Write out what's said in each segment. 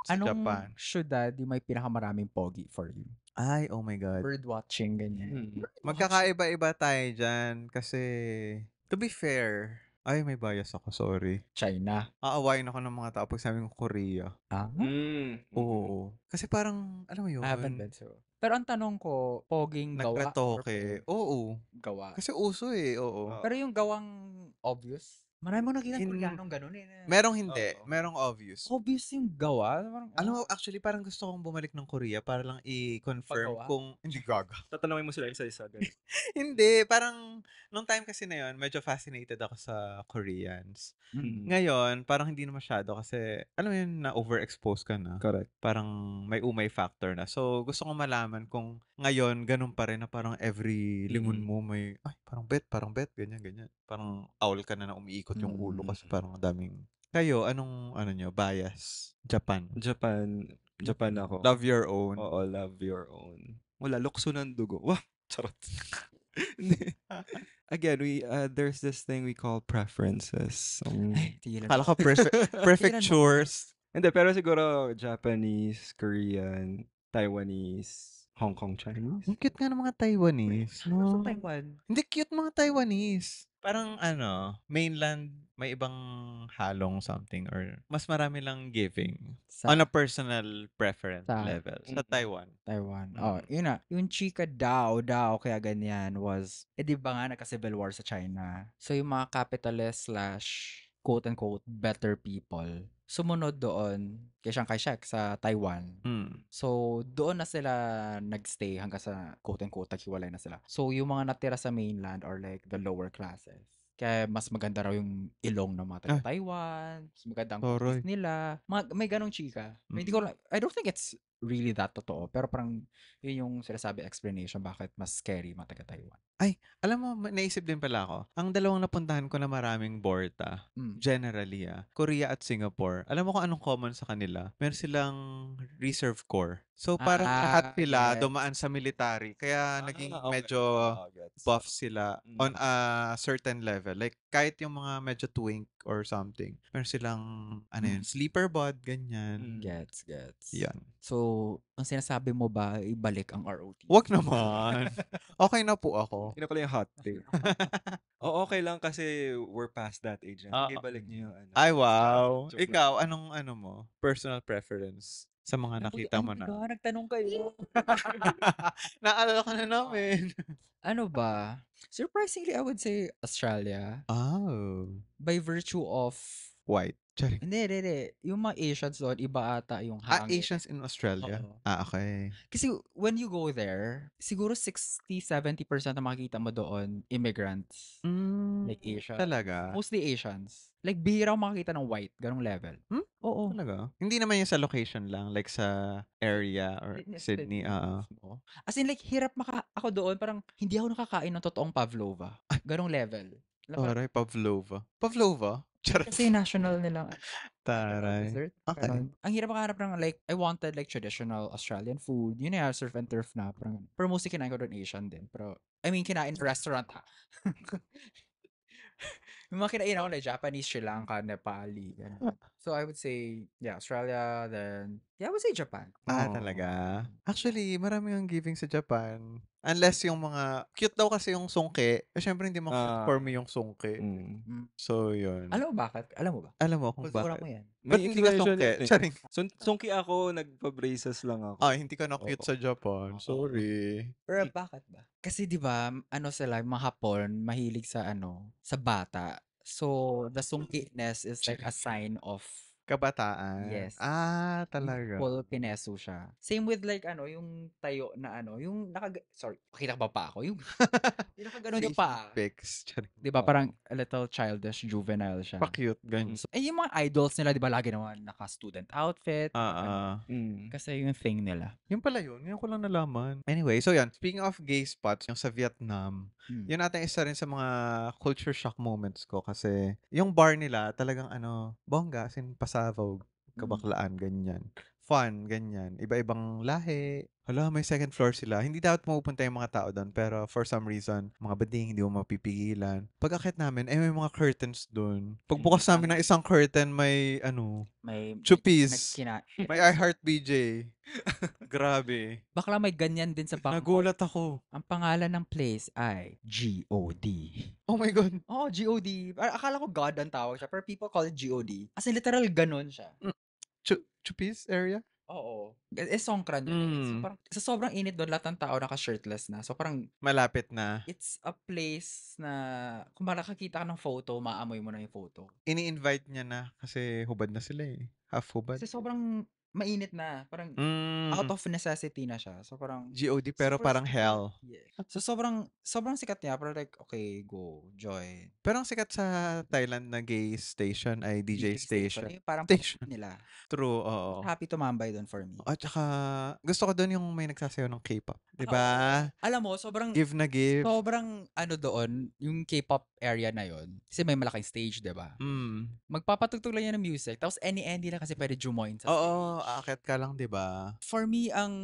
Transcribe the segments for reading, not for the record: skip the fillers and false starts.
sa Anong Japan. syudad yung may pinakamaraming pogi for you? Ay, oh my God. Bird watching, ganyan. Mm. Magkakaiba-iba tayo dyan kasi, to be fair, ay, may bias ako, sorry. China. Aawayin ako ng mga tao pag sabi ko Korea. Ah? Oo. Kasi parang, alam mo I haven't yun, been to. Pero ang tanong ko, poging gawa or nagretoke. Oo. gawa? Kasi uso eh, oo. Pero yung gawang obvious, marami mo nakita In- Koreanong ganun eh. Merong hindi, Oo. merong obvious. Obvious yung gawa. Parang, Alam mo, actually, parang gusto kong bumalik ng Korea para lang i-confirm Paggawa? kung, hindi gaga. Tatanungin mo sila isa-isa. Ganun. Hindi, parang, nung time kasi na yun, medyo fascinated ako sa Koreans. Mm. Ngayon, parang hindi na masyado kasi, alam mo yun, na-overexpose ka na. Correct. Parang may umay factor na. So, gusto kong malaman kung ngayon, ganun pa rin na parang every lingon mo may, ay, parang bet, ganyan, ganyan. Parang owl ka na umiikot yung ulo kasi parang ang daming. Kayo, anong, ano nyo, bias? Japan. Japan ako. Love your own. Oo, love your own. Wala, lukso ng dugo. Wah! Charot. Hindi. Again, there's this thing we call preferences. Ay, tigilan Kala mo. ko perfect Tingnan mo. chores. Hindi, pero siguro Japanese, Korean, Taiwanese, Hong Kong Chinese. Ang cute nga ng mga Taiwanese, Sa no? Taiwan. Hindi cute mga Taiwanese. Parang ano, mainland, may ibang halong something or mas marami lang giving Sa on a personal preference Sa- level. Sa Taiwan. Taiwan. Mm. Oh, yun na. Yung chika daw, kaya ganyan was, di ba nga nagka-civil war sa China? So yung mga capitalist slash quote-unquote better people, sumunod doon kay Chiang Kai-shek sa Taiwan. Mm. So, doon na sila nagstay hanggang sa quote-unquote naghiwalay na sila. So, yung mga natira sa mainland or like the lower classes, kaya mas maganda raw yung ilong ng mga taga-Taiwan, mas maganda ang Toroy. cookies nila. May ganong chika. Hindi ko I don't think it's really that totoo. Pero parang yun yung sinasabi explanation bakit mas scary mga taga-Taiwan. Alam mo, naisip din pala ako. Ang dalawang napuntahan ko na maraming borta, Mm. generally Korea at Singapore. Alam mo kung anong common sa kanila? Meron silang reserve corps. So parang lahat sila yes. dumaan sa military. Kaya naging medyo gets. buff sila Mm. on a certain level. Like kahit yung mga medyo twink or something, meron silang sleeper bod, ganyan. Gets. Yan. So, ang sinasabi mo ba, ibalik ang ROT? Wag naman. Okay na po ako. Yun na pala yung hot take. Okay lang kasi we're past that age. Sige, balik niyo yung ano. Ay, wow. Joke lang. Ikaw, anong mo? Personal preference sa mga nakita mo na? Nagtanong kayo. Naalala ka na namin. Ano ba? Surprisingly, I would say Australia. Oh. By virtue of... White. Charing. Hindi. Yung mga Asians doon, iba ata yung hangin. Asians in Australia? Oo. Okay. Kasi when you go there, siguro 60-70% na makikita mo doon, immigrants. Like Asians. Talaga? Mostly Asians. Like, bihira ako makakita ng white. Ganong level. Oo. Talaga? Hindi naman yung sa location lang, like sa area or Sydney. mismo. As in, like, hirap ako doon, parang hindi ako nakakain ng totoong pavlova. Ganong level. Taray, Pavlova. Pavlova? Charot. Kasi national nilang Taray. dessert. Okay. Ganon. Ang hirap makahanap ng like, I wanted like traditional Australian food. Yun na surf and turf na. Parang, pero mostly kinain ko doon Asian din. Pero, I mean, kinain sa restaurant ha. Yung mga kinain ako like Japanese, Sri Lanka, Nepali. Ganun. So, I would say, yeah, Australia, then, yeah, I would say Japan. Talaga? Actually, marami ang giving sa Japan. Unless yung mga, cute daw kasi yung sungke. Syempre hindi mo for me yung sungke. So, yun. Alam mo bakit? Alam mo ba? Alam mo kung Kultura bakit. mo yan. Ba't hindi ka sungke? Charing. Sungki ako, nagpa-braces lang ako. Hindi ka na cute sa Japan. Sorry. Pero bakit ba? Kasi 'di ba, ano sila, mga Hapon, mahilig sa sa bata. So, the sungkiness is like a sign of Kabataan. Yes. Talaga. full pineso siya. Same with like yung tayo na yung sorry, pakita ko ba pa ako? Yung nakaganon yung pa. Pics. Charing. 'Di ba parang a little childish, juvenile siya. Pa-cute. Ganyan. So, yung mga idols nila, 'di ba lagi naman naka-student outfit. Kasi yung thing nila. Yun pala yun. Ngayon ko lang nalaman. Anyway, so yan. Speaking of gay spots, yung sa Vietnam, yun natin isa rin sa mga culture shock moments ko kasi yung bar nila talagang bongga, as in pasabog, kabaklaan, ganyan. fun, ganyan. Iba-ibang lahi. Hala, may second floor sila. Hindi dapat mapupunta yung mga tao doon, pero for some reason, mga bading, hindi mo mapipigilan. Pag-akit namin, may mga curtains doon. Pagbukas namin ng isang curtain, may, may chupis. nagkina May I Heart BJ. Grabe. bakla may ganyan din sa Bangkok. Nagulat ako. Ang pangalan ng place ay GOD. Oh my God. Oh, GOD. Akala ko God ang tawag siya, pero people call it GOD. As in, literal ganun siya. Chupis area? Oo. Songkran yun eh. So, parang, sa sobrang init doon, lahat ng tao naka-shirtless na. So, parang, Malapit na. it's a place na, kung makakakita ka ng photo, maamoy mo na yung photo. Ini-invite niya na kasi hubad na sila eh. Half hubad. Kasi sobrang mainit na. Parang, out of necessity na siya. So, parang, GOD pero super parang sikat. hell. Yeah. So, sobrang sikat niya. Pero like, okay, go, join. Pero ang sikat sa Thailand na gay station ay DJ station. Eh, parang Station. nila. True, oo. Happy tumambay doon for me. At saka, gusto ko doon yung may nagsasayaw ng K-pop. Diba? Alam mo, sobrang, Give na give. sobrang doon, yung K-pop area na yon. Kasi may malaking stage, diba? Magpapatugtog lang yan ng music. Tapos any lang kasi pwede jumoin sa stage. Oo, aakyat ka lang, diba? For me, ang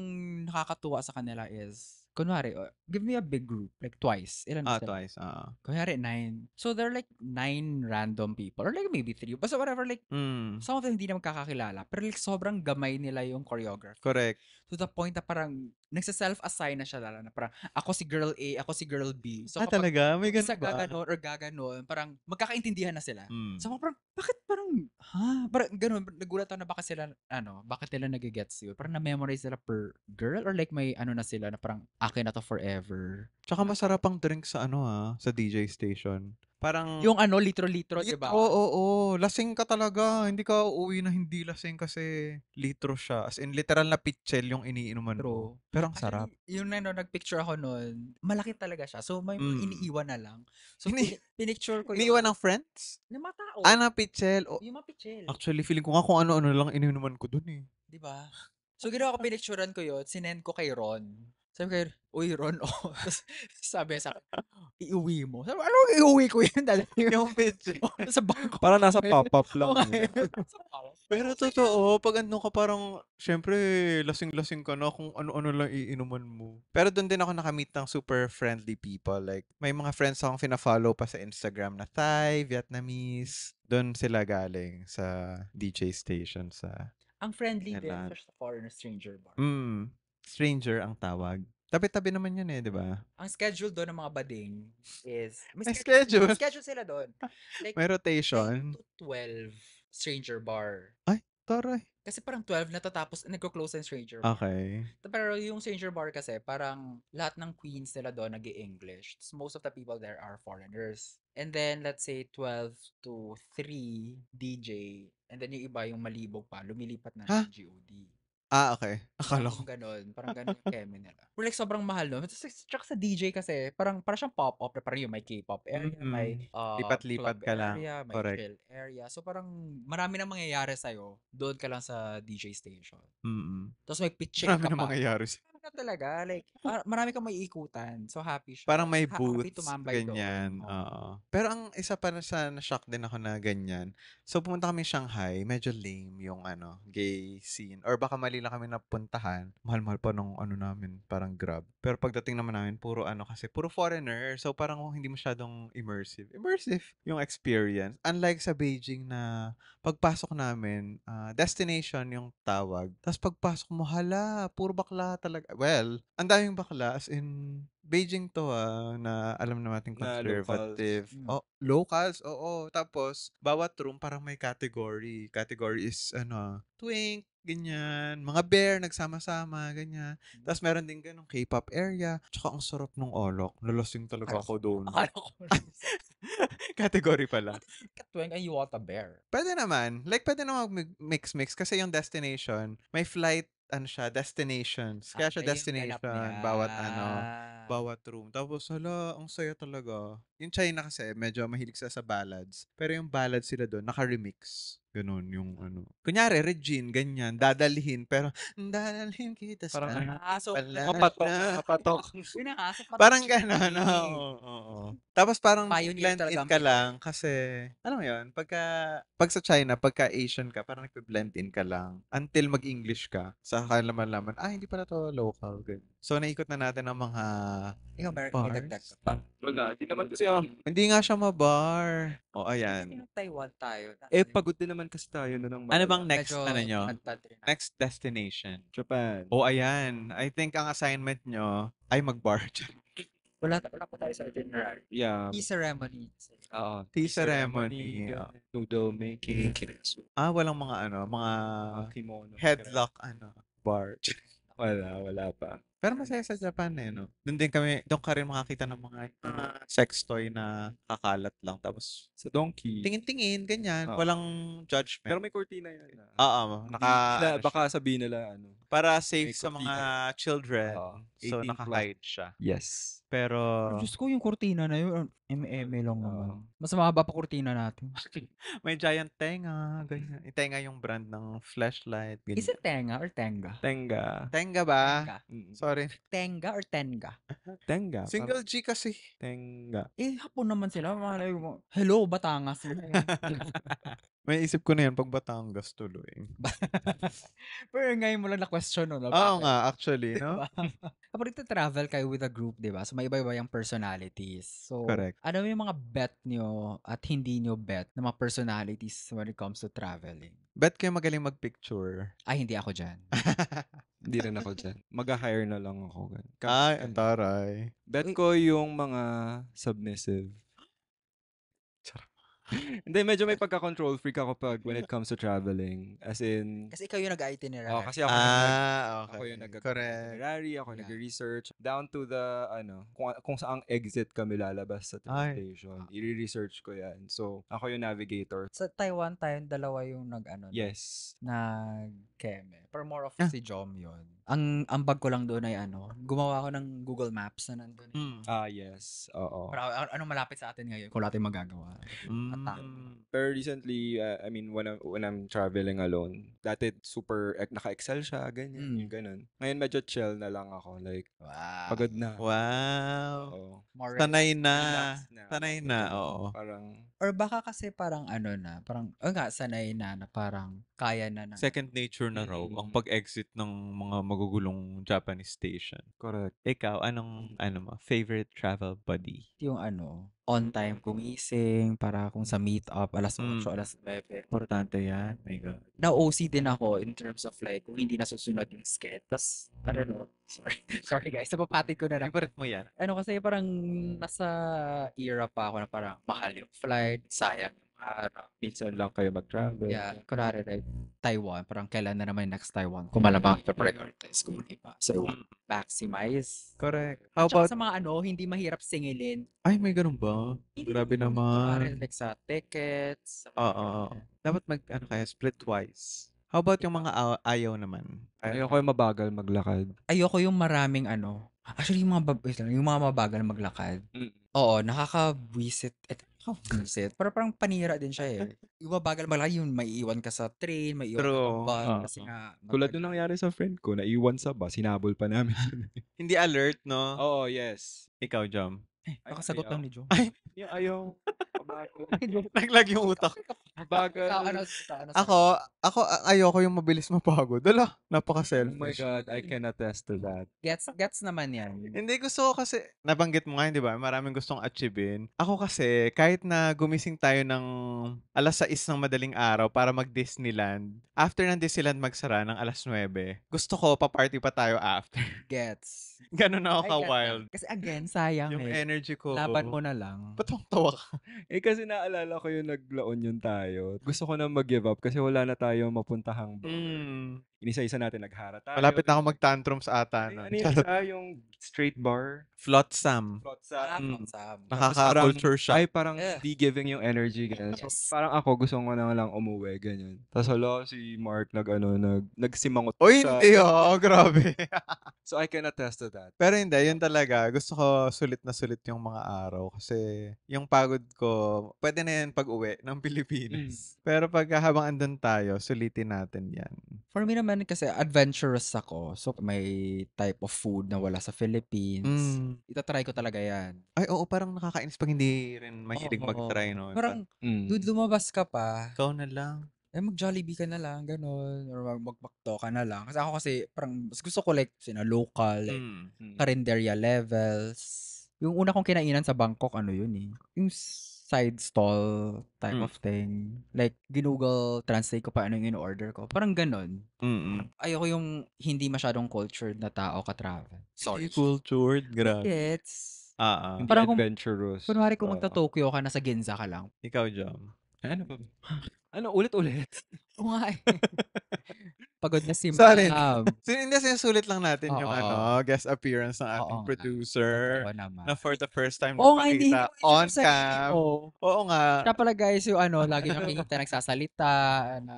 nakakatuwa sa kanila is, kunwari, give me a big group, like twice. Ilan na sila? Twice. Kunwari, 9. So, they're like 9 random people. Or like maybe 3. Basta whatever, like, some of them hindi na magkakakilala. Pero like, sobrang gamay nila yung choreography. Correct. To the point na parang, nagsa-self-assign na siya lalo na parang, ako si girl A, ako si girl B. So, kapag Talaga? May ganun isa ba? gaganon or gaganon, parang magkakaintindihan na sila. Mm. So, parang, bakit parang, parang ganun, nagulat ako na bakit sila, bakit nila nagigets yun? Parang na-memorize nila per girl or like may na sila na parang, akin na to forever. Tsaka masarap ang drink sa sa DJ station. Parang Yung litro-litro, di ba? Oo. Lasing ka talaga. Hindi ka uuwi na hindi lasing kasi litro siya. As in, literal na pitchel yung iniinuman mo. True. Pero ang sarap. Actually, yung nagpicture ako nun, malaki talaga siya. So, may mga iniiwan na lang. So, pinicture ko yun. Iniiwan ng friends? Ng mga tao. Na pitchel. Yung mga pitchel. Actually, feeling ko nga kung ano-ano lang iniinuman ko dun eh. Di ba? So, ginawa ko, pinicturean ko yun, sinend ko kay Ron. Sabi ko, uy, Ron, Tapos, sabi sa akin, iuwi mo. Sabi, ano iuwi ko yun? Yung pitchel. Sa bangko. Para nasa pop-up lang. Pero totoo, pag ka parang, syempre, lasing-lasing ka na kung ano-ano lang iinuman mo. Pero doon din ako nakamit ng super friendly people. Like, may mga friends akong fina-follow pa sa Instagram na Thai, Vietnamese. Doon sila galing sa DJ station sa ang friendly din Thailand. sa foreigner stranger bar. Stranger ang tawag. Tabi-tabi naman yun eh, di ba? Ang schedule doon ng mga bading is... May schedule? May schedule sila doon. Like, may rotation? 10 to 12 stranger bar. Ay, taray. Kasi parang 12 natatapos, nagko-close ang stranger bar. Okay. Pero yung stranger bar kasi, parang lahat ng queens nila doon nag-i-English. Most of the people there are foreigners. And then, let's say, 12 to 3 DJ. And then yung iba, yung malibog pa, lumilipat na ng GOD. Okay. Akala ko. Parang ganun yung keme nila. Pero like, sobrang mahal, no? Tsaka sa DJ kasi, parang siyang pop-up, parang yung may K-pop area, may lipat-lipat club ka lang. area, may Correct. chill area. So parang marami nang mangyayari sa'yo, doon ka lang sa DJ station. Tapos may pitching Marami ka na pa. mangyayari. Marami talaga. Like, marami kang maiikutan. So happy siya. Parang may Happy booths, tumambay ganyan. doon. Oo. Pero ang isa pa na-shock din ako na ganyan. So pumunta kami Shanghai, medyo lame yung gay scene. Or baka mali lang kami napuntahan. Mahal-mahal pa nung namin, parang Grab. Pero pagdating naman namin, puro kasi, puro foreigner. So parang hindi masyadong immersive. Immersive yung experience. Unlike sa Beijing na pagpasok namin, destination yung tawag. Tapos pagpasok mo, hala, puro bakla talaga. Well, ang daming bakla, as in, Beijing to na alam natin conservative. Locals, oo. Tapos, bawat room parang may category. Category is, twink, ganyan. Mga bear, nagsama-sama, ganyan. Tapos meron din ganong K-pop area. Tsaka ang sarap nung alok. Lalasing talaga ako doon. Category pala. Katweng, you want a bear. Pwede naman. Like, pwede naman mix-mix. Kasi yung destination, may flight, destinations. Kaya siya destination. Bawat room. Tapos, hala, ang saya talaga. Yung China kasi, medyo mahilig sa ballads. Pero yung ballads sila doon, naka-remix. Gano'n yung ano. Kunyari Regine, ganyan, dadalhin pero dadalhin kita Parang sa Nakakasok. kapatok, palana. kapatok. Uy, nakakasok Parang pa gano'n, oo, oo. Tapos parang Pioneer blend talaga in ang ka Pinoy. lang kasi alam mo 'yun, pag sa China, pagka Asian ka parang nagbe-blend in ka lang until mag-English ka. Saka malaman, hindi pala 'to local, ganyan. So, naikot na natin ang mga Ikaw, may dagdag ka bars. pa. Wala, di naman kasi Hindi nga siya ma-bar. O, ayan. Yung Taiwan tayo. pagod din naman kasi tayo na ng Ano bang malala. next, Medyo ano nyo? bad rin na. Next destination? Japan. O, ayan. I think ang assignment nyo ay mag-bar. Wala pa tayo sa itinerary. Yeah. Tea ceremony. Oo. Tea ceremony. ganun. Noodle making, kinesu, Walang mga mga kimono. headlock, bar. Wala pa. Pero masaya sa Japan no? Doon ka rin makakita ng mga sex toy na kakalat lang. Tapos, Sa donkey. tingin-tingin, ganyan. Oo. Walang Pero judgment. may cortina yan. Oo, Baka sabihin nila, para safe may sa mga cortina. children. Oo. So, 18 plus. naka-hide siya. Yes. Pero, Diyos ko, yung kurtina na yun, eme lang Oo. naman. Mas mahaba pa kurtina natin. may giant tenga, ganyan. Tenga yung brand ng flashlight, Is ganyan. it tenga or tenga? Tenga. Tenga ba? Tenga. Sorry. Tenga or tenga? Tenga. Single G kasi. Tenga. Hapon naman sila. Malay mo. Hello, Batangas. May isip ko na yan pag Batangas tuloy. Pero ngayon mo lang na-question, no? Oo nga, actually, no? Diba? Kapag travel kayo with a group, di ba? So, may iba-iba yung personalities. So, Correct. ano yung mga bet nyo at hindi nyo bet na mga personalities when it comes to traveling? Bet kayo magaling magpicture. Ay, hindi ako dyan. Hindi rin ako dyan. Mag-hire na lang ako. Ay, ang taray. Bet ko yung mga submissive. Hindi, medyo may pagka-control freak ako when it comes to traveling. As in, Kasi ikaw yung nag-itinerary. kasi ako Okay. ako yung Correct. itinerary, ako Yeah. nag-research down to the kung saang exit kami lalabas sa train station. I-research ko 'yan. So, ako yung navigator. Sa Taiwan tayong dalawa yung Yes. nag-keme. Pero more of si Jom yun. Ang bag ko lang doon ay gumawa ako ng Google Maps na nandun. Yes. Oo. Pero anong malapit sa atin ngayon kung wala tayong magagawa? Pero recently, I mean, when I'm traveling alone, dati super naka-excel siya, ganyan, ganun. Ngayon medyo chill na lang ako. Like, Wow. pagod na. Wow. Oo. More Sanay na. Relax na. Sanay na, oo. Parang, or baka kasi parang sanay na parang kaya na. Second nature na raw ang pag-exit ng mga magugulong Japanese station. correct. Ikaw, anong favorite travel buddy? Yung on time gumising para kung sa meet up alas 8, alas 9. Importante yan. My God. Na-OC din ako in terms of like kung hindi nasusunod yung sked. Tapos, sorry guys, napapatid ko na lang. Favorite mo yan? Kasi parang nasa era pa ako na parang mahal yung flight, sayang yung araw. Minsan lang kayo mag-travel. Yeah, kunwari like Taiwan, parang kailan na naman yung next Taiwan kung malamang prioritize ko di ba? So, maximize. Correct. How Tsaka about, sa mga hindi mahirap singilin. ay, may ganun ba? Grabe Kunwari naman. like sa tickets. Oo. Dapat kaya split twice. How about yung mga ayaw naman? Ayoko yung mabagal maglakad. Ayoko yung maraming actually yung mga mabagal maglakad. Oo, nakaka-visit. Pero parang panira din siya eh. Yung mabagal maglakad, yung maiiwan ka sa train, maiiwan ka sa bus. Kasi nga, Tulad nung nangyari sa friend ko, naiwan sa bus, hinabol pa namin. Hindi alert, no? Oo, yes. Ikaw, Jom. Nakasagot lang ni Joe. Yung ayaw. Mabagal. Naglag yung utak. Mabagal. Ako, ayoko yung mabilis mapagod. Dala, Oh my napaka-selfish. God, I can attest to that. Gets naman yan. Hindi, gusto ko kasi, nabanggit mo nga yun, di ba? Maraming gustong achievein. Ako kasi, kahit na gumising tayo ng alas 6 ng madaling araw para mag-Disneyland, after ng Disneyland magsara ng alas 9, gusto ko, pa-party pa tayo after. Gets. Ganun ako I get ka-wild. that. Kasi again, sayang Yung energy ko. Laban mo na lang. Ba't tawa ka? Kasi naalala ko yung naglaon yun tayo. Gusto ko na mag-give up kasi wala na tayo mapuntahang bar. inisa-isa natin, naghara tayo. Malapit na ako ganyan. mag-tantrums ata Ano nun. yung isa, yung straight bar, Flotsam. flotsam. Flotsam. Tapos parang, Nakaka-culture shock. ay parang di giving yung energy, ganyan. So, Yes. parang ako, gusto ko na lang umuwi, ganyan. Tapos hala, si Mark nagsimangot Uy, siya. hindi, grabe. So, I can attest to that. Pero hindi, yun talaga. Gusto ko sulit na sulit yung mga araw. Kasi yung pagod ko, pwede na yan pag-uwi ng Pilipinas. Pero pag habang andun tayo, sulitin natin yan. For me naman kasi adventurous ako. So may type of food na wala sa Philippines. Itatry ko talaga yan. Ay, oo, parang nakakainis pag hindi rin mahilig Oo. mag-try nun. Parang, Mm. dude, lumabas ka pa. Ikaw na lang. Mag-Jollibee ka na lang, ganun. Or mag-McDo ka na lang. Kasi ako parang, mas gusto ko like, local, like, karinderya levels. Yung una kong kinainan sa Bangkok, ano yun eh. Yung side stall type of thing. Like, ginugol translate ko pa ano yung in-order ko. Parang ganun. Ayoko yung hindi masyadong cultured na tao ka-travel. Sorry. Cultured, grabe. Gets. Hindi Parang kung, adventurous. kunwari kung magta-Tokyo ka, nasa Ginza ka lang. Ikaw, Jom. Ano ba? Ano, ulit-ulit? Oo nga eh. Pagod na si Sorry. Ma'am. Hindi, sinusulit lang natin yung Oo. guest appearance ng ating Oo nga. producer Totoo naman. na for the first time Oo nga, hindi napakita ko on i-share sa cam. inyo. Oo nga. Siya pala guys yung lagi nakikita nagsasalita na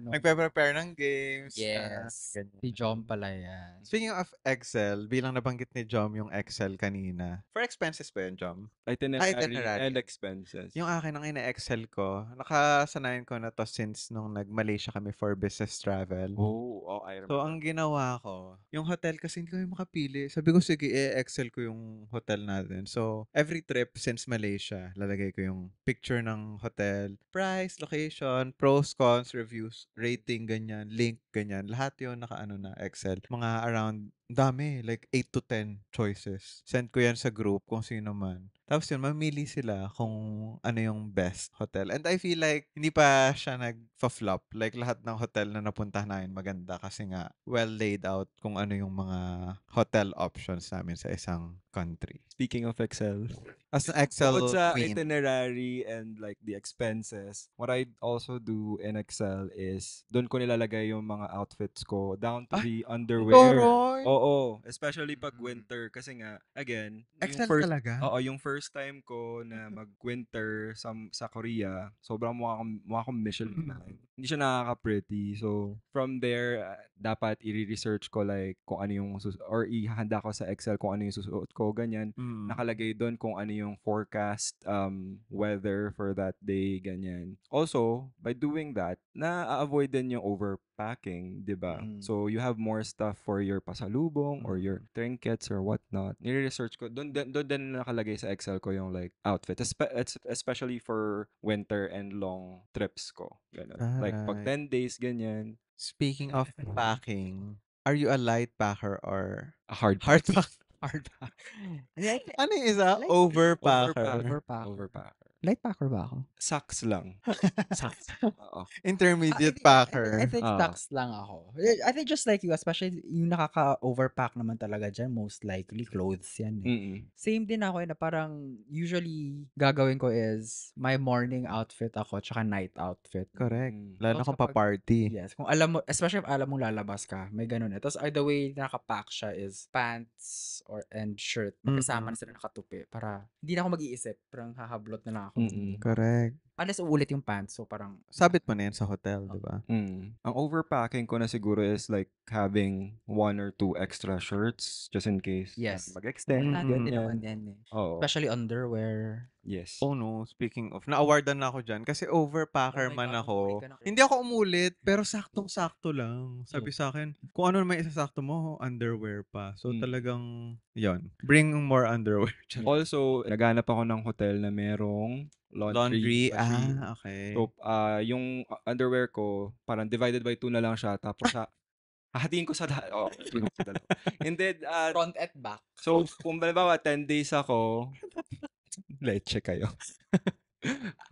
Nagpe-prepare ng games. Yes. Ganyan. Si Jom pala yan. Speaking of Excel, bilang nabanggit ni Jom yung Excel kanina. For expenses ba yun, Jom? Itinerary and expenses. Yung akin, ang ina-Excel ko, nakasanayan ko na to since nung nag-Malaysia kami for business travel. I remember. So, ang ginawa ko, yung hotel kasi hindi kami makapili. Sabi ko, sige, i-Excel ko yung hotel natin. So, every trip since Malaysia, lalagay ko yung picture ng hotel, price, location, pros, cons, reviews, rating, ganyan, link, ganyan. Lahat yun nakaano na Excel. Mga around, dami, like 8 to 10 choices. Send ko yan sa group kung sino man. Tapos yun, mamili sila kung ano yung best hotel. And I feel like hindi pa siya nag-flop. Like lahat ng hotel na napuntahan namin maganda kasi nga well laid out kung ano yung mga hotel options namin sa isang country. Speaking of Excel, As an Excel bukod sa queen. itinerary and like the expenses, what I also do in Excel is doon ko nilalagay yung mga outfits ko down to the underwear. Oo, especially pag winter kasi nga again, Excel talaga? yung first time ko na mag-winter sa Korea, sobrang mukha akong Michelin man. Hindi siya nakaka-pretty. So from there, dapat i-research ko like kung ano yung or ihahanda ko sa Excel kung ano yung susuot ko, ganyan. Nakalagay doon kung ano yung forecast weather for that day, ganyan. Also, by doing that, na-avoid din yung overpacking, di ba? So, you have more stuff for your pasalubong or your trinkets or whatnot. Nire-research ko. Doon din nakalagay sa Excel ko yung like outfit. Especially for winter and long trips ko. Ganun. Like, pag 10 days, ganyan. Speaking of packing, are you a light packer or A hard packer? Ano yung isa? Overpacker. overpacker. Light packer ba ako? Socks lang. Socks. Oo. Intermediate packer. I think stocks lang ako. I think just like you, especially yung nakaka-overpack naman talaga dyan, most likely clothes yan. Same din ako na parang usually gagawin ko is my morning outfit ako tsaka night outfit. Correct. Lalo So, kung pa-party. Yes. Kung alam mo, especially if alam mong lalabas ka, may ganun eh. Tapos the way nakapack siya is pants and shirt. Magkasama na sila nakatupi para hindi na ako mag-iisip. Parang hahablot na lang ako. Correct. Unless uulit yung pants. So parang Sabit mo na yan sa hotel, di ba? Ang overpacking ko na siguro is like having 1 or 2 extra shirts just in case. Yes. Mag-extend. din naman yan eh. Oo. Especially underwear. Yes. Oh no, speaking of, na-awardan na ako dyan kasi overpacker Oh my man God, ako. umuwi ka na. Hindi ako umulit, pero saktong-sakto lang. Sabi sa akin, kung ano naman isasakto mo, underwear pa. So talagang, yon, bring more underwear. Also, naghanap ako ng hotel na merong laundry machine. Okay. So, yung underwear ko, parang divided by 2 na lang siya. Tapos, hahatiin ko sa dalawa. And then, Front at back. so, kung balimbawa 10 days ako, leche kayo.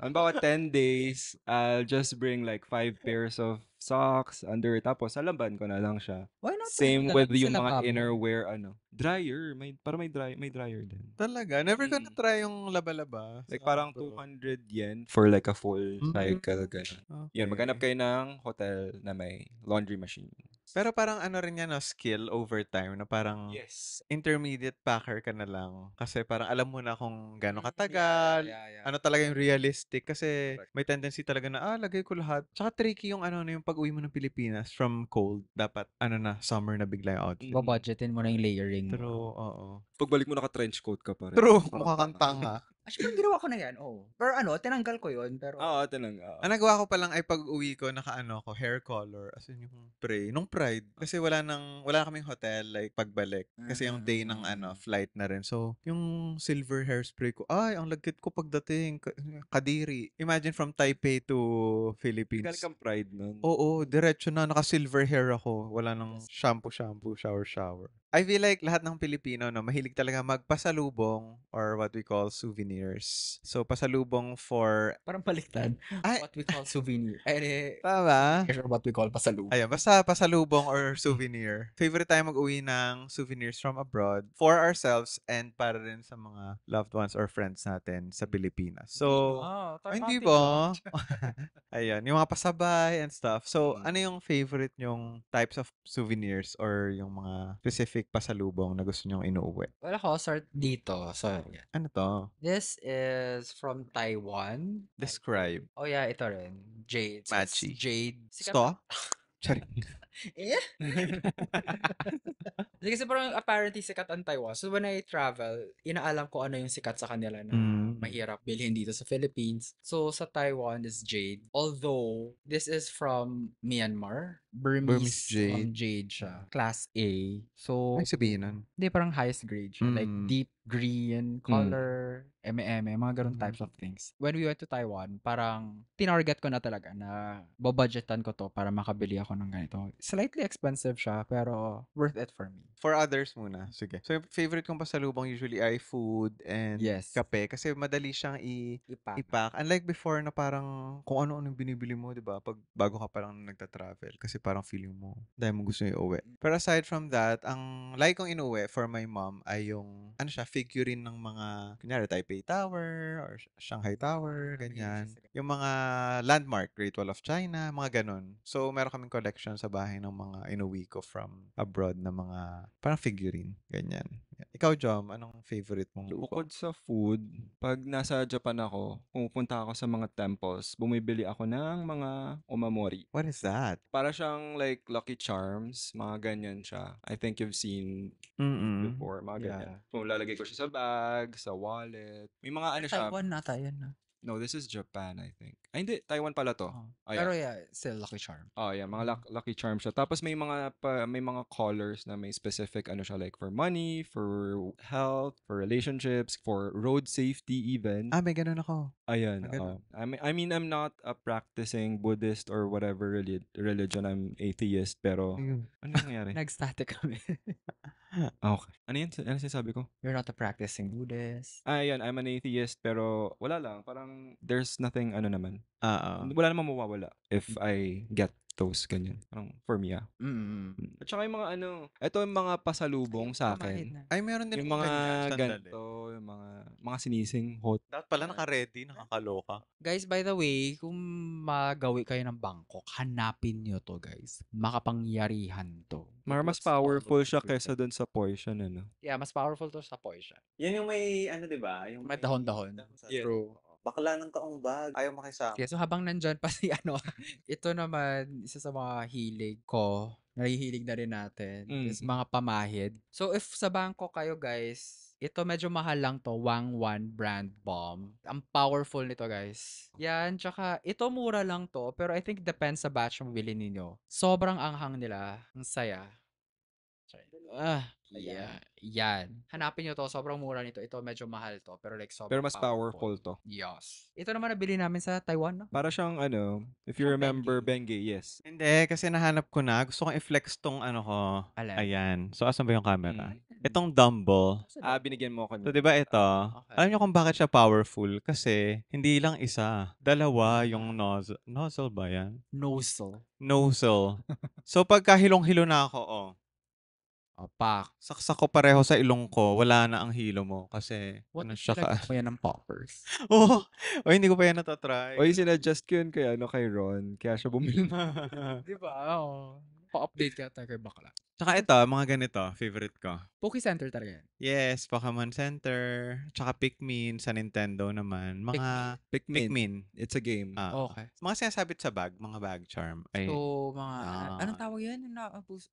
Halimbawa 10 days, I'll just bring like 5 pairs of socks, tapos sa laban ko na lang siya. Why not? Same with yung mga lababo? innerwear, dryer. May dryer din. Talaga? Never ko na-try yung laba-laba. Like parang 200 yen for like a full cycle. Ganun. Okay. Yun, maghanap kayo ng hotel na may laundry machine. Pero parang ano rin yan, no, skill over time na parang Yes. intermediate packer ka na lang. Kasi parang alam mo na kung gaano Yeah, katagal, yeah. ano talaga yung realistic. Kasi Correct. may tendency talaga na, lagay ko lahat. Tsaka tricky yung ano na yung pag-uwi mo ng Pilipinas from cold. Dapat, ano na, summer na bigla yung outfit. Babudgetin mo na yung layering mo. True, oo. Pagbalik mo naka-trench coat ka pa rin. True, Parang mukha kang tanga. Actually, ginawa ko na yan, Pero tinanggal ko yun, pero... Oo, tinang. Ang nagawa ko pa lang ay pag-uwi ko, naka-ano ko, hair color. As in yung spray. Nung Pride. Kasi wala kaming hotel, like, pagbalik. Kasi yung day ng flight na rin. So, yung silver hairspray ko, ang lagkit ko pagdating. Kadiri. Imagine from Taipei to Galing Philippines. kang pride nun. Oo, diretso na. Naka-silver hair ako. Wala nang shampoo, shower. I feel like lahat ng Pilipino, no, mahilig talaga magpasalubong or what we call souvenirs. So, pasalubong for... Parang baliktad. Ay, What we call souvenir. tama. Or what we call pasalubong. Ayun, basta pasalubong or souvenir. Favorite tayo mag-uwi ng souvenirs from abroad for ourselves and para rin sa mga loved ones or friends natin sa Pilipinas. So, hindi ba? Ayun, yung mga pasabay and stuff. So, ano yung favorite nyong types of souvenirs or yung mga specific pasalubong na gusto nyong inuuwi? Well, ako, start dito. So, yeah. Ano to? This is from Taiwan. Describe. Oh, yeah, ito rin. Jade. So, it's Matchy. Jade. Sto? Charing. Eh? Kasi parang apparently sikat ang Taiwan. So when I travel, inaalam ko ano yung sikat sa kanila na mahirap bilhin dito sa Philippines. So sa Taiwan is jade. Although this is from Myanmar. Burmese jade. jade siya. Class A. So Ay, sabihin nun. hindi, parang highest grade siya. Like deep green color, mga ganun types of things. When we went to Taiwan, parang tinarget ko na talaga na babudgetan ko to para makabili ako ng ganito. Slightly expensive siya, pero worth it for me. For others muna. Sige. So, yung favorite kong pasalubong usually ay food and Yes. kape. Kasi madali siyang ipack. Unlike before na parang kung ano-ano yung binibili mo, di ba? Pag bago ka parang nagta-travel. Kasi parang feeling mo, dahil mo gusto yung iuwi. Pero aside from that, ang like kong inuwi for my mom ay yung, figurine ng mga, kunyari, Taipei Tower or Shanghai Tower, ganyan. Yung mga landmark, Great Wall of China, mga ganun. So, meron kaming collection sa bahay ng mga inuwi ko from abroad na mga parang figurine, ganyan. Ikaw, Jom, anong favorite mong Bukod sa food, pag nasa Japan ako, pumupunta ako sa mga temples, bumibili ako ng mga omamori. What is that? Para siyang like Lucky Charms, mga ganyan siya. I think you've seen before, mga ganyan. Kung lalagay ko siya sa bag, sa wallet. May mga ano siya. Taiwan nata yan na. No, this is Japan, I think. Ay, hindi. Taiwan pala to. Pero yeah, still Lucky Charm. Oh, yeah, mga Lucky Charms siya. Tapos may mga colors na may specific ano siya, like for money, for health, for relationships, for road safety even. May ganun ako. Ayan. Ganun. I mean, I'm not a practicing Buddhist or whatever religion. I'm atheist, pero ano nangyari? Nag-static kami. Okay. Ano sinasabi ko? You're not a practicing Buddhist. Ayan, I'm an atheist, pero wala lang. Parang there's nothing ano naman. Wala namang mawawala if I get those ganyan. Parang for me, At saka yung mga ito yung mga pasalubong sa akin. Ay, meron din Yung akong mga ganyan. ganito, yung mga sinising hot. Dapat pala naka-ready, nakakaloka. Guys, by the way, kung magawi kayo ng Bangkok, hanapin nyo to, guys. Makapangyarihan to. Mas powerful siya kaysa dun sa poison, ano? Yeah, mas powerful to sa poison. Yan yung may, diba? Yung May dahon-dahon. Yeah. True. Bakla ng kaong bag. Ayaw makisama. Yeah, so habang nandyan pa si ito naman, isa sa mga hilig ko, nahihilig na rin natin, is mga pamahid. So if sa Bangkok kayo guys, ito medyo mahal lang to, Wangwan brand bomb. Ang powerful nito guys. Yan, tsaka ito mura lang to, pero I think depends sa batch mo bilhin ninyo. Sobrang anghang nila, ang saya. Yeah. Yan. Hanapin nyo to. Sobrang mura nito. Ito medyo mahal to. Pero like sobrang Pero mas powerful to. Yes. Ito naman nabili namin sa Taiwan, no? Para siyang if you remember Bengay, yes. Hindi, kasi nahanap ko na. Gusto kong i-flex tong ko. Alin? Ayan. So, asan ba yung camera? Itong dumbbell. Binigyan mo ako So, di ba ito? Okay. Alam niyo kung bakit siya powerful? Kasi, hindi lang isa. Dalawa yung nozzle. Nozzle ba yan? Nozzle. Nozzle. So, pagka hilong-hilo na ako, Pak. saksak ko pareho sa ilong ko, wala na ang hilo mo. Kasi, What ano if siya ka? nilagyan mo yan ng poppers? Oo. Hindi ko pa yan natatry. Oy, sinadjust ko yun kay Ron. Kaya siya bumili. Di ba? Pa-update ka Tiger Bakla. Tsaka ito, mga ganito, favorite ko. Poke Center talaga yan. Yes, Pokemon Center, tsaka Pikmin sa Nintendo naman. Mga Pikmin. It's a game. Okay. Mga sinasabit sa bag, mga bag charm. Ay, So, mga, anong yan. tawag yan? Yung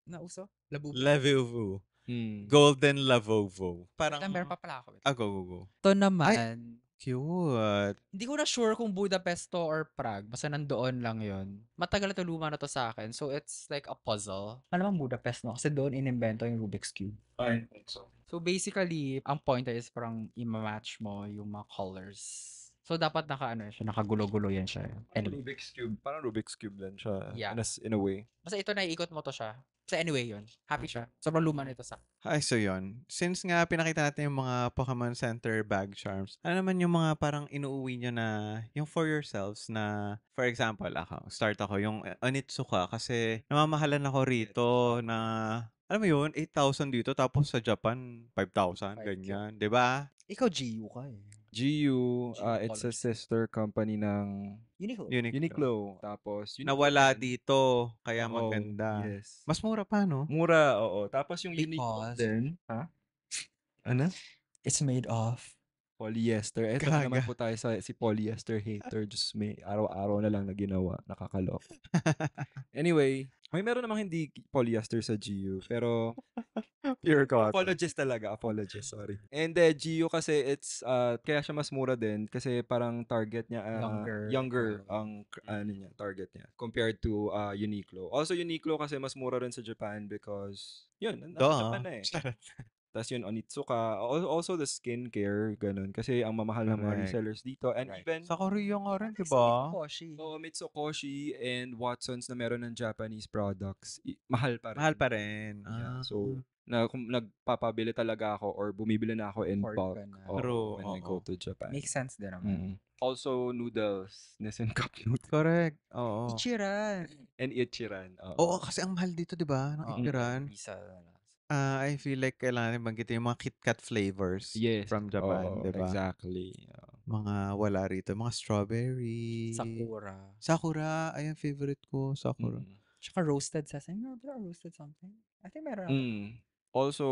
nauso? Labubu. Lavuvu. Hmm. Golden Lavovo. Parang, Meron pa pala ako. go, go, go. Ito naman, Cute. hindi ko na sure kung Budapest to or Prague. Basta nandoon lang yon. Matagal na to, luma na to sa akin. So, it's like a puzzle. Ano naman Budapest, no? Kasi doon inimbento yung Rubik's Cube. I think so. So, basically, ang pointer is parang i-match mo yung mga colors. So, dapat nakagulo-gulo yan siya. Anyway. Parang Rubik's Cube din siya. Yeah. In a way. Basta ito, naiikot mo to siya. So, anyway, yun. Happy siya. Sobrang luma nito sa Ay, so yun. Since nga pinakita natin yung mga Pokemon Center bag charms, ano naman yung mga parang inuuwi nyo na, yung for yourselves na, for example, start ako, yung Onitsuka, kasi namamahalan ako rito na, alam mo yun, 8,000 dito, tapos sa Japan, 5,000, 5K. ganyan. 'Di ba? Ikaw, GU ka eh. GU, it's a College. sister company ng Uniqlo. Uniqlo. Tapos, Uniqlo Nawala din. dito, kaya Oo, maganda. Yes. Mas mura pa, no? Mura, oo. Tapos yung Uniqlo Because din. Ha? Ano? it's made of Polyester. Eto Gaga. na naman po tayo sa si polyester hater. Just may araw-araw na lang na ginawa. Nakakalok. Anyway, meron namang hindi polyester sa GU. Pero, Pure cotton. apologist, sorry. And GU kasi it's, kaya siya mas mura din kasi parang target niya, younger ang ano niya, target niya compared to Uniqlo. Also, Uniqlo kasi mas mura rin sa Japan because, yun, nasa Japan na eh. Tapos yun, Onitsuka. Also the skincare, ganun. Kasi ang mamahal ng mga Correct. resellers dito. And Right. even, Sa Korea nga rin, di ba? Mitsukoshi and Watsons na meron ng Japanese products, mahal pa rin. Mahal pa rin. Yeah. So, kung nagpapabili talaga ako or bumibili na ako in Import bulk ka na. True, when I go to Japan. Makes sense din naman. Also, noodles. Nissin Cup noodles. Correct. Oo. Ichiran. And Ichiran. Oo, kasi ang mahal dito, di ba? Ng Ichiran. I feel like kailangan banggitin yung mga KitKat flavors Yes. from Japan, Oo, di ba? exactly. Mga wala rito. Mga strawberry. Sakura. Ayan, favorite ko. Sakura. Tsaka roasted sesame. Meron roasted something? I think meron ako. Also,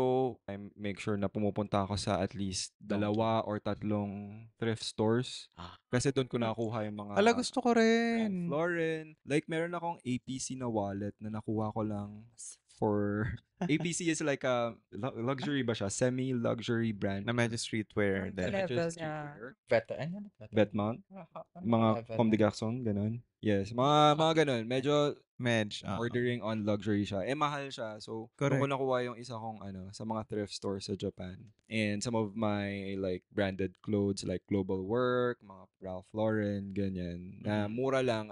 I make sure na pumupunta ako sa at least 2 or 3 thrift stores. Kasi doon ko nakuha yung mga Ala, gusto ko Ralph rin. Lauren. Like, meron akong APC na wallet na nakuha ko lang for... APC is like a luxury ba siya? Semi-luxury brand. Na medyo streetwear. Ang level niya. Vetmount. Mga Comme des Garçons, ganun. Yes, mga ganun. Medyo bordering on luxury siya. Mahal siya. So, doon ko nakuha yung isa kong sa mga thrift stores sa Japan. And some of my like branded clothes like Global Work, mga Ralph Lauren, ganyan. Na mura lang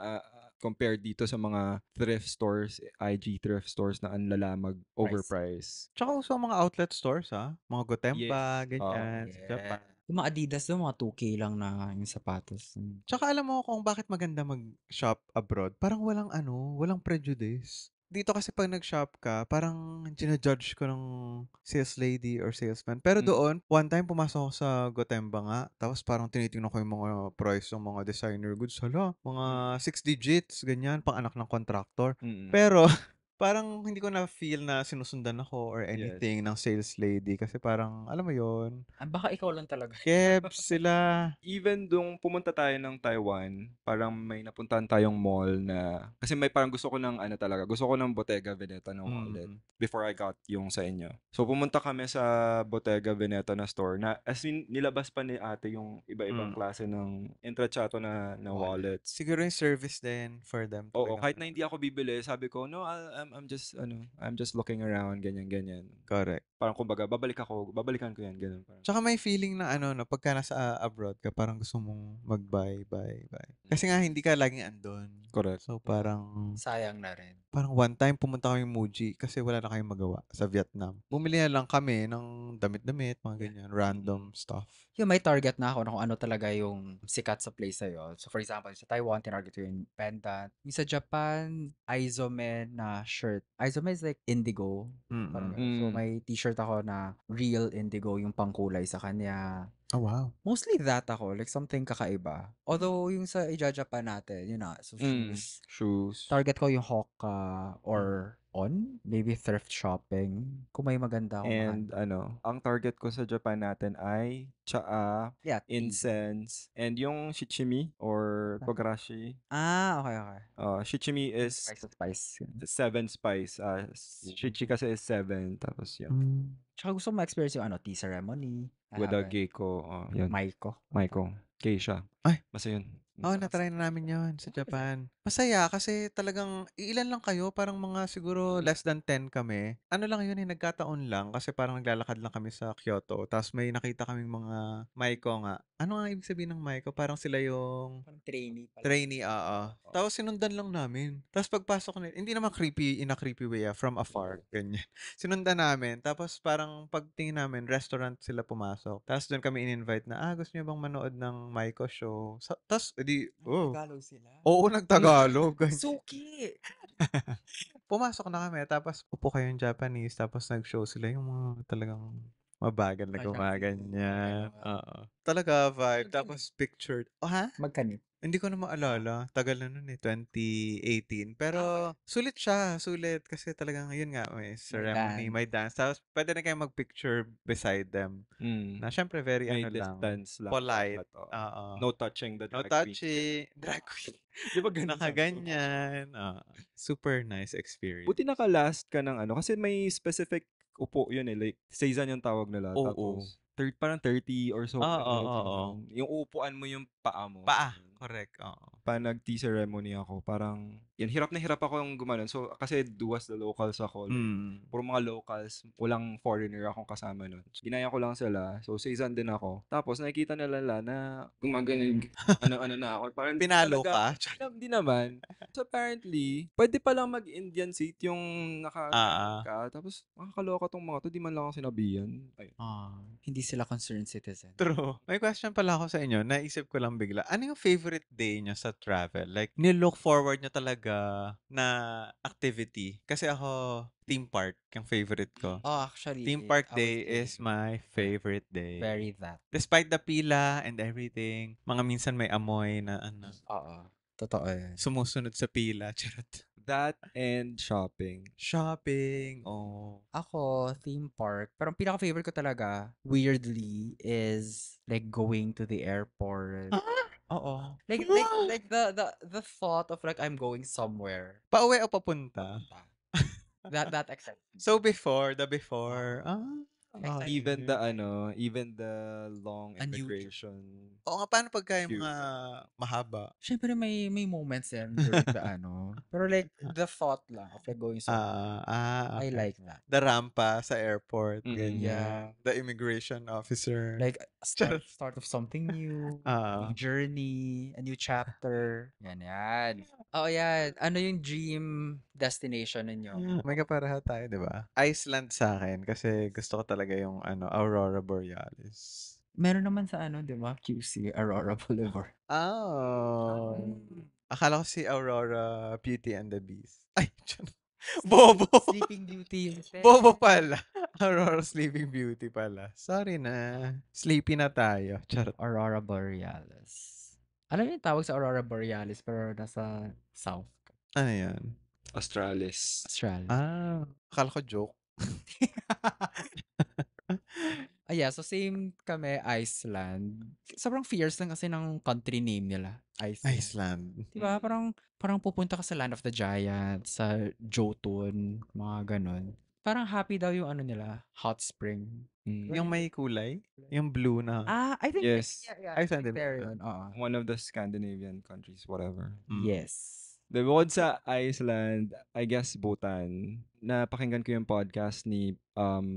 compared dito sa mga thrift stores, IG thrift stores na anlalamag overpriced. Tsaka uso mga outlet stores, mga Gotemba, ganyan, sa Japan. Yung mga Adidas doon, mga 2K lang na yung sapatos. Tsaka alam mo kung bakit maganda mag-shop abroad? Parang walang prejudice. Dito kasi pag nag-shop ka, parang ginajudge ko ng sales lady or salesman. Pero doon, one time pumasok ako sa Gotemba nga, tapos parang tinitingnan ko yung mga price ng mga designer goods. Hala, mga 6 digits, ganyan, pang anak ng contractor. Pero, parang hindi ko na-feel na sinusundan ako or anything ng sales lady kasi parang, alam mo yon. Baka ikaw lang talaga. Kebs sila. Even dung pumunta tayo ng Taiwan, parang may napuntahan tayong mall na, kasi may parang gusto ko ng gusto ko ng Bottega Veneta na wallet before I got yung sa inyo. So pumunta kami sa Bottega Veneta na store na as in nilabas pa ni ate yung iba-ibang klase ng Intrecciato na wallets. Siguro yung service din for them. Oo, kahit na hindi ako bibili, sabi ko, no, I'm just looking around, ganyan. Correct. Parang kumbaga, babalikan ko yan, ganun. Parang. Tsaka may feeling na pagka nasa abroad ka, parang gusto mong mag-buy. Kasi nga, hindi ka laging andun. Correct. So, parang... sayang na rin. Parang one time, pumunta kami Muji kasi wala na kayong magawa sa Vietnam. Bumili na lang kami ng damit-damit, mga ganyan, random stuff. Yung may target na ako na kung ano talaga yung sikat sa place sa'yo. So, for example, sa Taiwan, tinarget ko yung pendant. Yung sa Japan, Izome na shirt. Izome is like indigo. Parang ganun. So, may t-shirt ako na real indigo, yung pangkulay sa kanya. Oh, wow. Mostly that ako, like something kakaiba. Although, yung sa Japan natin, yun na, so shoes. Shoes. Target ko yung Hoka or on. Maybe thrift shopping. Kung may maganda akong And mahanap. ang target ko sa Japan natin ay tsaa, Yeah, tea. incense, and yung shichimi or kogarashi. Okay. Shichimi is Spice. 7 spice. Shichi kasi is 7. Tapos yun. Tsaka gusto ko ma-experience yung tea ceremony. With a geiko. Yun. Maiko. Geisha. Ay. Basta yun. Na-try na namin yun sa Japan. Masaya kasi talagang ilan lang kayo, parang mga siguro less than 10 kami. Ano lang yun nagkataon lang kasi parang naglalakad lang kami sa Kyoto. Tapos may nakita kaming mga maiko nga. Ano nga ibig sabihin ng maiko? Parang sila yung Parang trainee pala. trainee, Tapos sinundan lang namin. Tapos pagpasok nila, hindi naman creepy, in a creepy way, from afar, ganyan. Sinundan namin. Tapos parang pagtingin namin, restaurant sila pumasok. Tapos doon kami in-invite na, gusto niyo bang manood ng Maiko show? Tapos, Tagalog sila. Oo, nagtagalog. ganyan. Suki! Pumasok na kami, tapos upo kayong Japanese, tapos nag-show sila yung mga talagang mabagal na gumaganyan. Oo. Talaga vibe. Tapos pictured. Ha? Magkanip. Hindi ko na maalala. Tagal na nun 2018. Pero sulit siya, sulit. Kasi talagang yun nga, may ceremony, may dance. Tapos pwede na kayo mag-picture beside them. Na syempre very May lang. distance lang. Polite. dapat, No touching the No drag queen. touching. Drag queen. Di ba ganun? Nakaganyan. Super nice experience. Buti naka-last ka ng kasi may specific upo yun like season yung tawag nila. Oo. Tapos parang 30 or so. Oo. Yung upuan mo yung paa mo. Correct, oo. Pa nag-tea ceremony ako, parang, yan, hirap na hirap ako yung gumanon. So, kasi duwas the locals ako. Like, puro mga locals, walang foreigner akong kasama nun. So, ginaya ko lang sila. So, season din ako. Tapos, nakikita nila na gumaganon, ano na ako. Parang, Pinalo ka? Hindi naman. So, apparently, pwede palang mag-Indian seat yung ka. Tapos, makakaloka tong mga to, di man lang ako sinabihan. Ayun. Hindi sila concerned citizen. True. May question pala ako sa inyo. Naisip ko lang bigla. Ano yung favorite day nyo sa travel? Like, nilook forward nyo talaga na activity? Kasi ako, theme park yung favorite ko. Actually, Theme park day is my favorite day. very that. Despite the pila and everything, mga minsan may amoy na Totoo yan. sumusunod sa pila. Charot. That and shopping. Ako, theme park. Pero ang pinaka-favorite ko talaga, weirdly, is like going to the airport. Oo. Like the thought of like I'm going somewhere. Pauwi o papunta? That excites me. So before. Even the long A new immigration. Oo nga, paano pagka yung Queue. mga mahaba? Syempre may moments yan during the Pero like the thought lang of like going somewhere. I Okay. like that. The rampa sa airport, Mm-mm. ganyan. Yeah. The immigration officer. Like start of something new, new journey, a new chapter. Yan. Oh, yan. Ano yung dream destination ninyo? May kapareha tayo, di ba? Iceland sa akin kasi gusto ko talaga yung Aurora Borealis. Meron naman sa di ba? QC, Aurora Boulevard. Akala ko si Aurora Beauty and the Beast. Ay, Bobo! Sleeping Beauty. Bobo pala. Aurora Sleeping Beauty pala. Sorry na. Sleepy na tayo. Charot. Aurora Borealis. Alam niyo yung tawag sa Aurora Borealis pero nasa south. Ano yan? Australis. Australia. Akala ko joke. Yeah, so same kami, Iceland. Sobrang fierce lang kasi ng country name nila, Iceland. Diba? Parang pupunta ka sa Land of the Giants, sa Jotun, mga ganun. Parang happy daw yung nila, hot spring. Yung may kulay? Yung blue na. I think Yes. Iceland din. there yun. One of the Scandinavian countries, whatever. Yes. Bukod sa Iceland, I guess Bhutan. Napakinggan ko yung podcast ni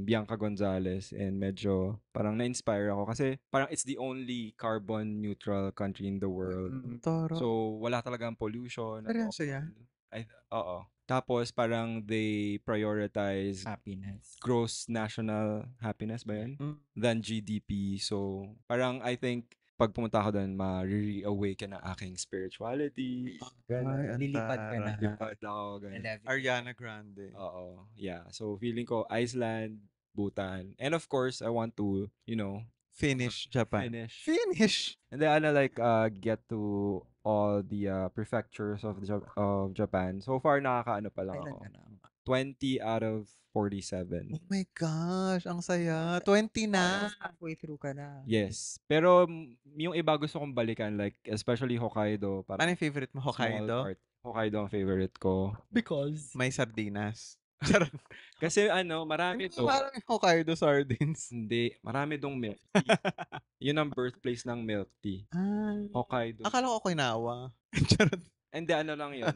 Bianca Gonzalez and medyo parang na-inspire ako kasi parang it's the only carbon neutral country in the world. Toro. So wala talagang pollution. Seryoso yan? Oo. Tapos parang they prioritize Happiness. gross national happiness ba yun? Than GDP. So parang I think pag pumunta ako doon, ma-reawaken ang aking spirituality. Lilipad ka na. Lilipad ako. Ganun. Ariana Grande. Oo. Yeah. So, feeling ko, Iceland, Bhutan. And of course, I want to, Finish Japan. Finish! And then, get to all the prefectures of Japan. So far, nakakaano pa lang ako. 20 out of 47. Oh my gosh, ang saya. 20 na. Halfway through ka na. Yes. Pero yung iba gusto kong balikan, like especially Hokkaido. Ano Parang yung favorite mo, small Hokkaido? part. Hokkaido ang favorite ko. Because? May sardinas. Charot. Kasi marami to. Parang yung Hokkaido sardines. Hindi, marami dong milk tea. Yun ang birthplace ng milk tea. Hokkaido. Akala ko Okinawa. Charot. Hindi, ano lang yun.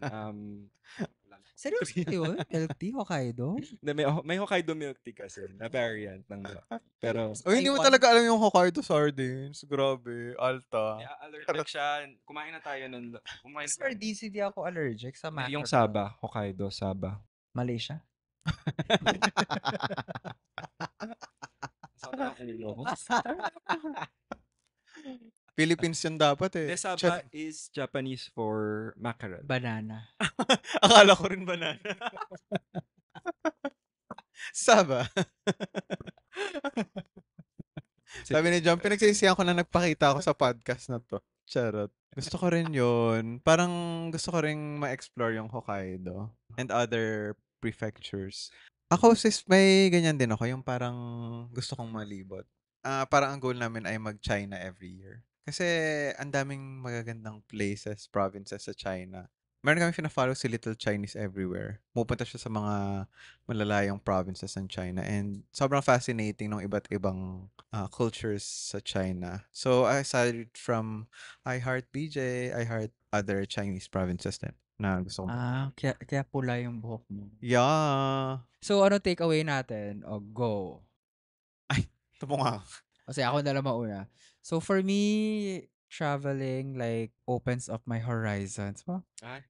Seryoso yun? Milk tea, Hokkaido? Hindi, may Hokkaido milk tea kasi na variant ng pero Oy, hindi mo Taiwan. talaga alam yung Hokkaido sardines. Grabe, alta. allergic siya. Kumain na tayo nun. Kumain na tayo. Sardines, hindi ako allergic sa mackerel. Yung Saba, Hokkaido, Saba. Malaysia? Philippines yun dapat eh. The Saba is Japanese for mackerel. Banana. Akala ko rin banana. Saba. Sabi ni John, pinagsisihan ko na nagpakita ako sa podcast na to. Charot. Gusto ko rin yun. Parang gusto ko rin ma-explore yung Hokkaido and other prefectures. Ako sis, may ganyan din ako. Yung parang gusto kong malibot. Parang ang goal namin ay mag-China every year. Kasi ang daming magagandang places, provinces sa China. Meron kami fina-follow si Little Chinese Everywhere. Pupunta siya sa mga malalayong provinces ng China and sobrang fascinating ng iba't ibang cultures sa China. So aside from I Heart BJ, I Heart other Chinese provinces din na gusto ko. Kaya pula yung buhok mo. Yeah. So, ano takeaway natin? O, go. Ito po nga. Kasi ako na lang mauna. So, for me, traveling like opens up my horizons.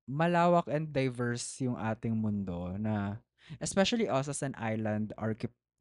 Malawak and diverse yung ating mundo na especially us as an island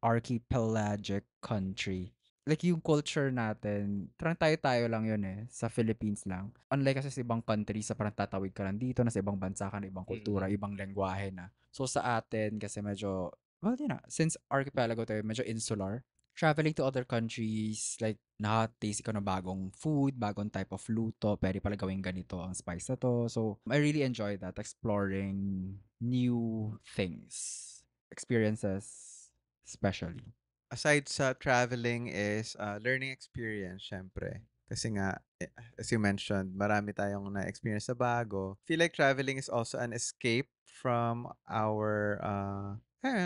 archipelagic country. Like yung culture natin, parang tayo-tayo lang yun eh, sa Philippines lang. Unlike kasi sa ibang countries, sa parang tatawid ka lang dito, na sa ibang bansa ka na, ibang kultura, ibang lengguwahe na. So sa atin, kasi medyo, well, yun na, since archipelago tayo, medyo insular, traveling to other countries, like, nakataste ko na bagong food, bagong type of luto, pwede pala gawing ganito ang spice na to. So, I really enjoy that, exploring new things, experiences, especially. Aside sa traveling is learning experience, syempre. Kasi nga, as you mentioned, marami tayong na-experience sa bago. Feel like traveling is also an escape from our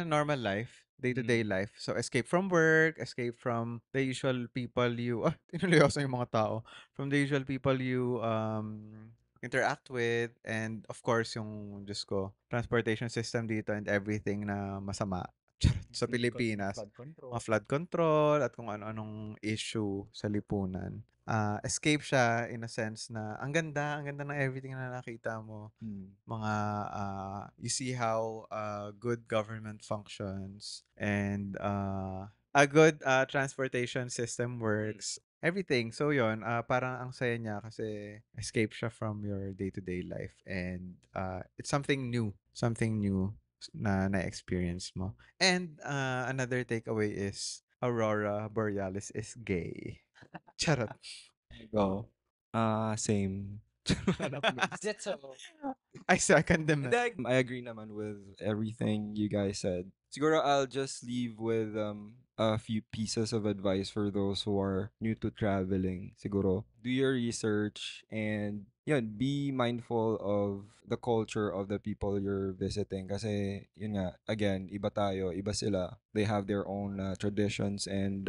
normal life, day-to-day life. So, escape from work, escape from the usual people you, tinuloyoso yung mga tao. From the usual people you interact with, and of course, yung, Diyos ko, transportation system dito and everything na masama sa Pilipinas, mga flood control at kung ano-anong issue sa lipunan. Escape siya in a sense na ang ganda ng everything na nakita mo. Mga, you see how good government functions and a good transportation system works. Everything. So yon, parang ang saya niya kasi escape siya from your day-to-day life and it's something new na na-experience mo. And another takeaway is Aurora Borealis is gay. Charot. Go. Same. Is it so? I second them. I agree naman with everything you guys said. Siguro I'll just leave with a few pieces of advice for those who are new to traveling. Siguro do your research and be mindful of the culture of the people you're visiting. Kasi yun nga, again, iba tayo, iba sila. They have their own traditions and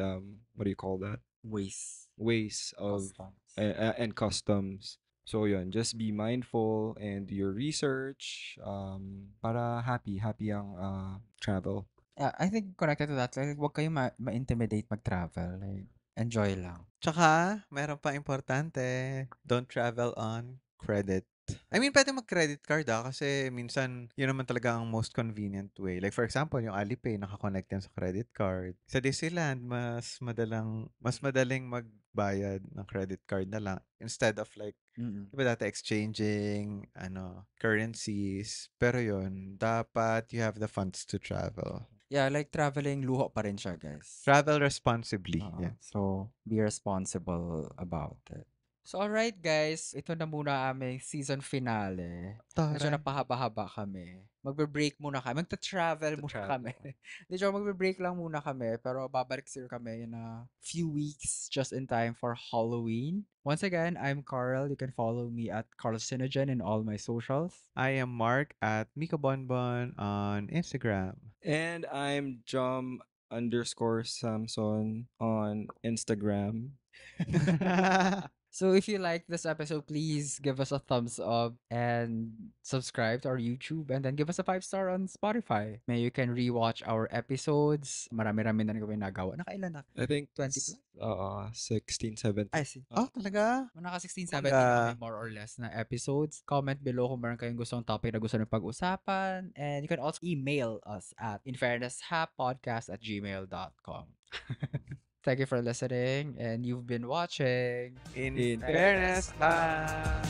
what do you call that? Ways of and customs. So yun, just be mindful and do your research para happy ang travel. Yeah, I think connected to that, like, huwag kayong ma-intimidate mag-travel. Like, enjoy lang. Tsaka, meron pa importante, don't travel on credit. I mean, pwede mag-credit card kasi minsan, yun naman talaga ang most convenient way. Like for example, yung Alipay, nakakonect yan sa credit card. Sa Disneyland, mas madaling magbayad ng credit card na lang instead of like, diba dati exchanging, currencies. Pero yun, dapat you have the funds to travel. Yeah, like traveling, luho pa rin siya, guys. Travel responsibly. Yeah. So, be responsible about it. So alright guys, ito na muna aming season finale. Medyo Taray. napahaba-haba kami. Magbe-break muna kami. Magta-travel muna kami. Hindi, joke, magbe-break lang muna kami. Pero babalik sir kami in a few weeks just in time for Halloween. Once again, I'm Carl. You can follow me at Carl Sinogen in all my socials. I am Mark at Mika Bonbon on Instagram. And I'm Jom_Samson on Instagram. So if you like this episode, please give us a thumbs up and subscribe to our YouTube and then give us a 5-star on Spotify. May you can rewatch our episodes. Marami-rami na kami nagawa. Nakailan na? I think 20 plus? 16, 17. I see. Oh, talaga? Naka 16, 17 Bongga. kami more or less na episodes. Comment below kung meron kayong gustong topic na gusto nyo pag-usapan. And you can also email us at infairnesshapodcast@gmail.com. Thank you for listening and you've been watching In In fairness lang.